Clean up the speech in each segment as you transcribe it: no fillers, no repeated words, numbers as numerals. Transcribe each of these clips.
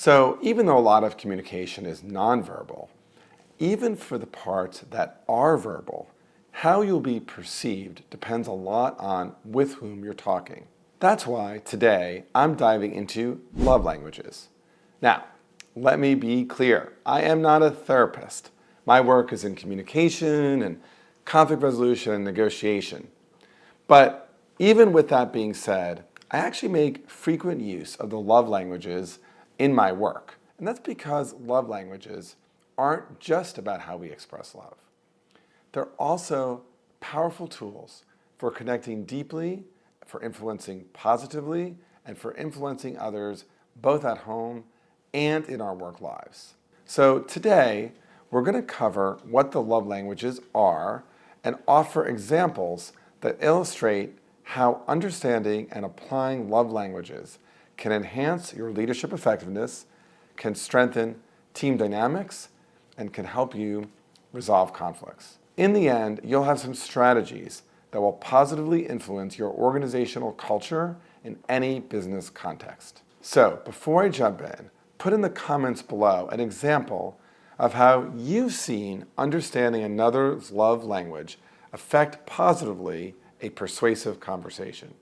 So even though a lot of communication is nonverbal, even for the parts that are verbal, how you'll be perceived depends a lot on with whom you're talking. That's why today I'm diving into love languages. Now, let me be clear, I am not a therapist. My work is in communication and conflict resolution and negotiation. But even with that being said, I actually make frequent use of the love languages in my work. And that's because love languages aren't just about how we express love. They're also powerful tools for connecting deeply, for influencing positively, and for influencing others both at home and in our work lives. So today, we're going to cover what the love languages are and offer examples that illustrate how understanding and applying love languages can enhance your leadership effectiveness, can strengthen team dynamics, and can help you resolve conflicts. In the end, you'll have some strategies that will positively influence your organizational culture in any business context. So, before I jump in, put in the comments below an example of how you've seen understanding another's love language affect positively a persuasive conversation.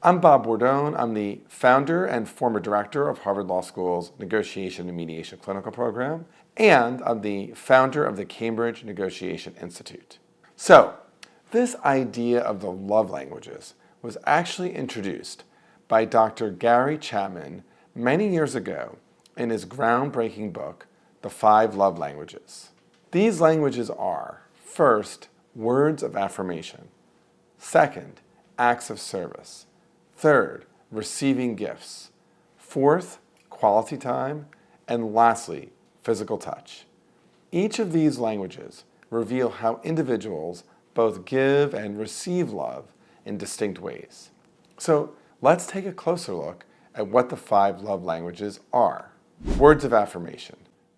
I'm Bob Bordone. I'm the founder and former director of Harvard Law School's Negotiation and Mediation Clinical Program, and I'm the founder of the Cambridge Negotiation Institute. So, this idea of the love languages was actually introduced by Dr. Gary Chapman many years ago in his groundbreaking book, The 5 Love Languages. These languages are, first, words of affirmation; second, acts of service; third, receiving gifts; fourth, quality time; and lastly, physical touch. Each of these languages reveal how individuals both give and receive love in distinct ways. So let's take a closer look at what the 5 love languages are. Words of affirmation.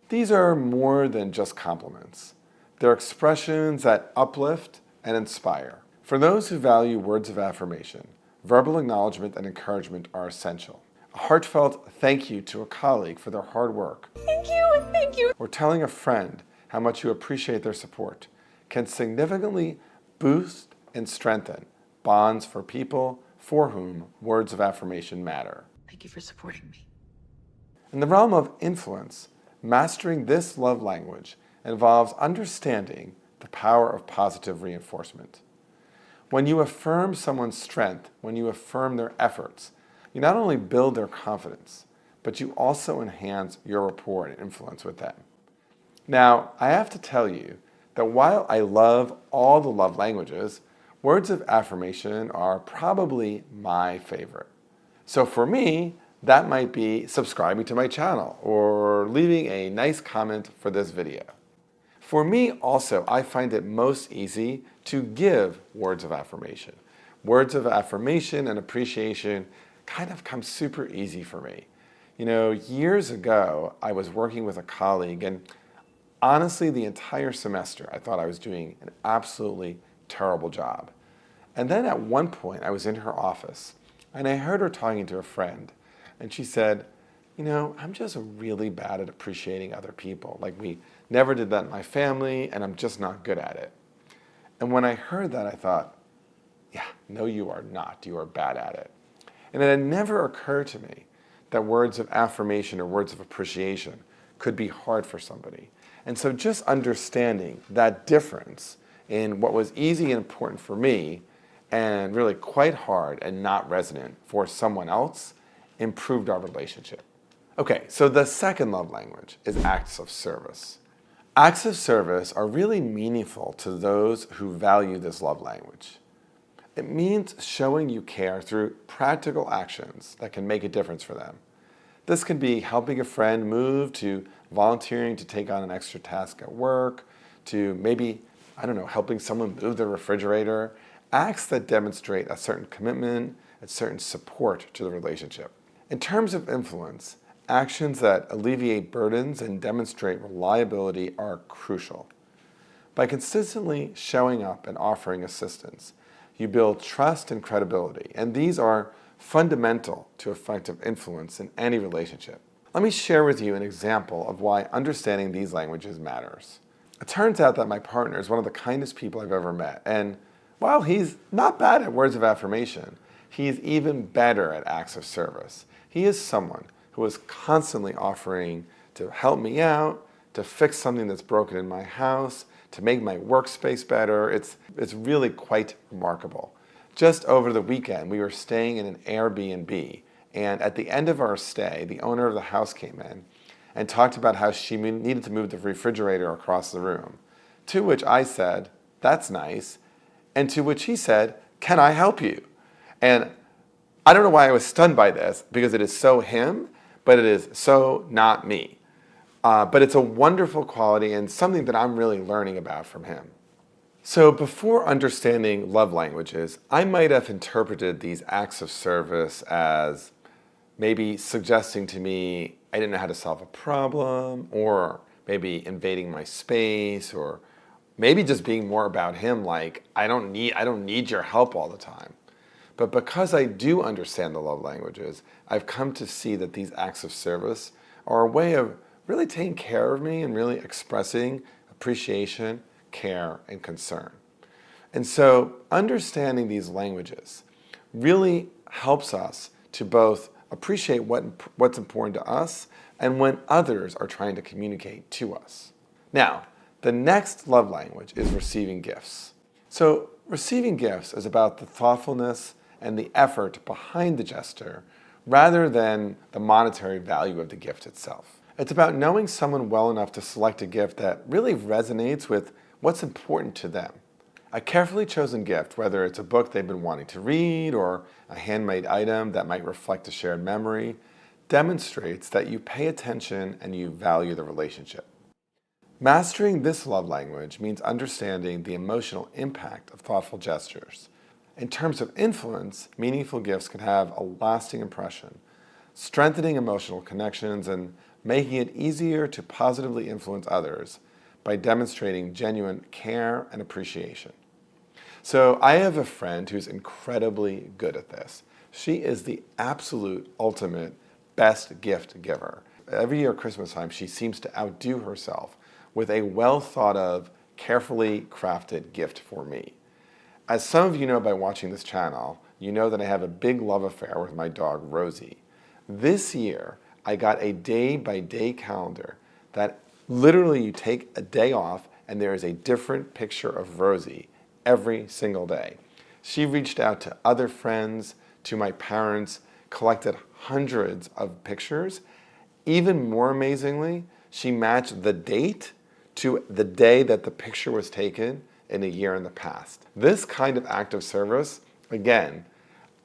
These are more than just compliments. They're expressions that uplift and inspire. For those who value words of affirmation, verbal acknowledgement and encouragement are essential. A heartfelt thank you to a colleague for their hard work. Thank you. Or telling a friend how much you appreciate their support can significantly boost and strengthen bonds for people for whom words of affirmation matter. Thank you for supporting me. In the realm of influence, mastering this love language involves understanding the power of positive reinforcement. When you affirm someone's strength, when you affirm their efforts, you not only build their confidence, but you also enhance your rapport and influence with them. Now, I have to tell you that while I love all the love languages, words of affirmation are probably my favorite. So for me, that might be subscribing to my channel or leaving a nice comment for this video. For me also, I find it most easy to give words of affirmation. Words of affirmation and appreciation kind of come super easy for me. You know, years ago, I was working with a colleague, and honestly, the entire semester, I thought I was doing an absolutely terrible job. And then at one point, I was in her office, and I heard her talking to a friend, and she said, you know, I'm just really bad at appreciating other people. Like, we never did that in my family, and I'm just not good at it. And when I heard that, I thought, yeah, no, you are not. You are bad at it. And it had never occurred to me that words of affirmation or words of appreciation could be hard for somebody. And so just understanding that difference in what was easy and important for me and really quite hard and not resonant for someone else improved our relationship. Okay, so the second love language is acts of service. Acts of service are really meaningful to those who value this love language. It means showing you care through practical actions that can make a difference for them. This can be helping a friend move, to volunteering to take on an extra task at work, to maybe, helping someone move their refrigerator. Acts that demonstrate a certain commitment, a certain support to the relationship. In terms of influence, actions that alleviate burdens and demonstrate reliability are crucial. By consistently showing up and offering assistance, You build trust and credibility, and these are fundamental to effective influence in any relationship. Let me share with you an example of why understanding these languages matters. It turns out that my partner is one of the kindest people I've ever met, and while he's not bad at words of affirmation, he's even better at acts of service. He is someone who is constantly offering to help me out, to fix something that's broken in my house, to make my workspace better. It's really quite remarkable. Just over the weekend, we were staying in an Airbnb, and at the end of our stay, the owner of the house came in and talked about how she needed to move the refrigerator across the room. To which I said, "That's nice." And to which he said, "Can I help you?" And I don't know why I was stunned by this, because it is so him, but it is so not me. But it's a wonderful quality and something that I'm really learning about from him. So before understanding love languages, I might have interpreted these acts of service as maybe suggesting to me I didn't know how to solve a problem, or maybe invading my space, or maybe just being more about him, like I don't need your help all the time. But because I do understand the love languages, I've come to see that these acts of service are a way of really taking care of me and really expressing appreciation, care, and concern. And so understanding these languages really helps us to both appreciate what's important to us and when others are trying to communicate to us. Now, the next love language is receiving gifts. So receiving gifts is about the thoughtfulness and the effort behind the gesture rather than the monetary value of the gift itself. It's about knowing someone well enough to select a gift that really resonates with what's important to them. A carefully chosen gift, whether it's a book they've been wanting to read or a handmade item that might reflect a shared memory, demonstrates that you pay attention and you value the relationship. Mastering this love language means understanding the emotional impact of thoughtful gestures. In terms of influence, meaningful gifts can have a lasting impression, strengthening emotional connections and making it easier to positively influence others by demonstrating genuine care and appreciation. So I have a friend who's incredibly good at this. She is the absolute ultimate best gift giver. Every year at Christmas time, she seems to outdo herself with a well thought of, carefully crafted gift for me. As some of you know by watching this channel, you know that I have a big love affair with my dog, Rosie. This year, I got a day-by-day calendar that literally you take a day off and there is a different picture of Rosie every single day. She reached out to other friends, to my parents, collected hundreds of pictures. Even more amazingly, she matched the date to the day that the picture was taken in a year in the past. This kind of act of service, again,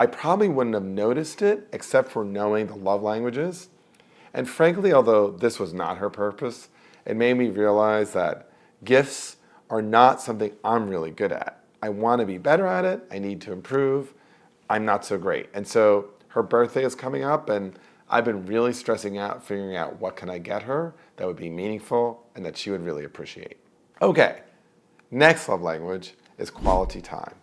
I probably wouldn't have noticed it except for knowing the love languages. And frankly, although this was not her purpose, it made me realize that gifts are not something I'm really good at. I want to be better at it. I need to improve. I'm not so great. And so her birthday is coming up, and I've been really stressing out, figuring out what can I get her that would be meaningful and that she would really appreciate. Okay, next love language is quality time.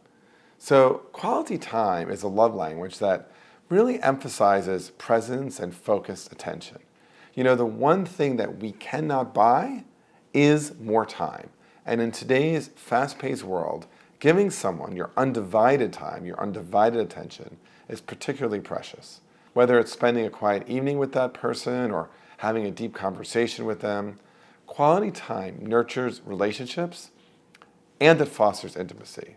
So quality time is a love language that really emphasizes presence and focused attention. You know, the one thing that we cannot buy is more time. And in today's fast-paced world, giving someone your undivided time, your undivided attention is particularly precious. Whether it's spending a quiet evening with that person or having a deep conversation with them, quality time nurtures relationships and it fosters intimacy.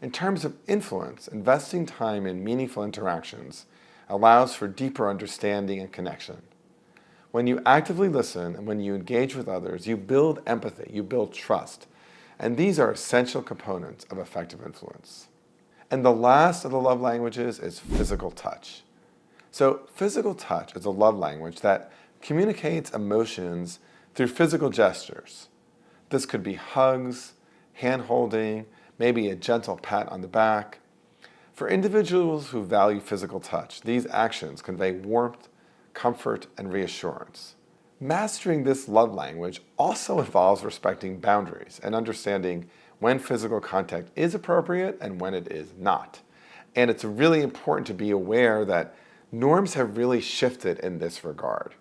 In terms of influence, investing time in meaningful interactions allows for deeper understanding and connection. When you actively listen and when you engage with others, you build empathy, you build trust, and these are essential components of effective influence. And the last of the love languages is physical touch. So physical touch is a love language that communicates emotions through physical gestures. This could be hugs, hand-holding, maybe a gentle pat on the back. For individuals who value physical touch, these actions convey warmth, comfort, and reassurance. Mastering this love language also involves respecting boundaries and understanding when physical contact is appropriate and when it is not. And it's really important to be aware that norms have really shifted in this regard.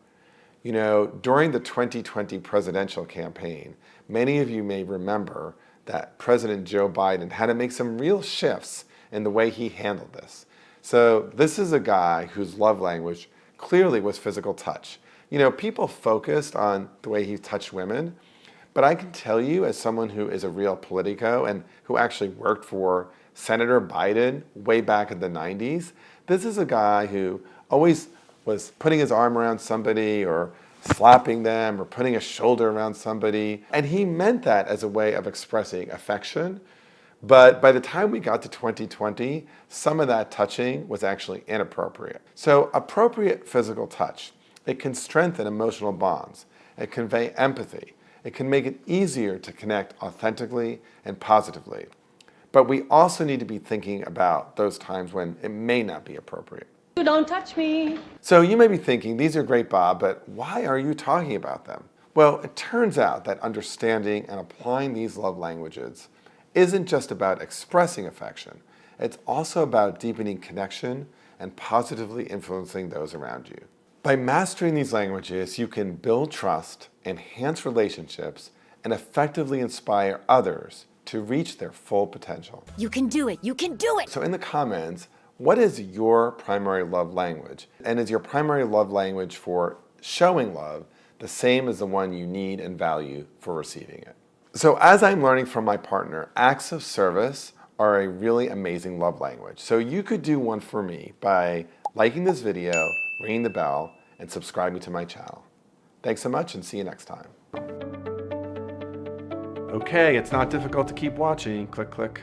You know, during the 2020 presidential campaign, many of you may remember that President Joe Biden had to make some real shifts in the way he handled this. So this is a guy whose love language clearly was physical touch. You know, people focused on the way he touched women, but I can tell you, as someone who is a real politico and who actually worked for Senator Biden way back in the 90s, this is a guy who always was putting his arm around somebody or slapping them or putting a shoulder around somebody. And he meant that as a way of expressing affection. But by the time we got to 2020, some of that touching was actually inappropriate. So appropriate physical touch, it can strengthen emotional bonds. It can convey empathy. It can make it easier to connect authentically and positively. But we also need to be thinking about those times when it may not be appropriate. Don't touch me. So you may be thinking, these are great, Bob, but why are you talking about them? Well, it turns out that understanding and applying these love languages isn't just about expressing affection. It's also about deepening connection and positively influencing those around you. By mastering these languages, you can build trust, enhance relationships, and effectively inspire others to reach their full potential. You can do it. You can do it. So in the comments, what is your primary love language? And is your primary love language for showing love the same as the one you need and value for receiving it? So as I'm learning from my partner, acts of service are a really amazing love language. So you could do one for me by liking this video, ringing the bell, and subscribing to my channel. Thanks so much and see you next time. Okay, it's not difficult to keep watching. Click, click.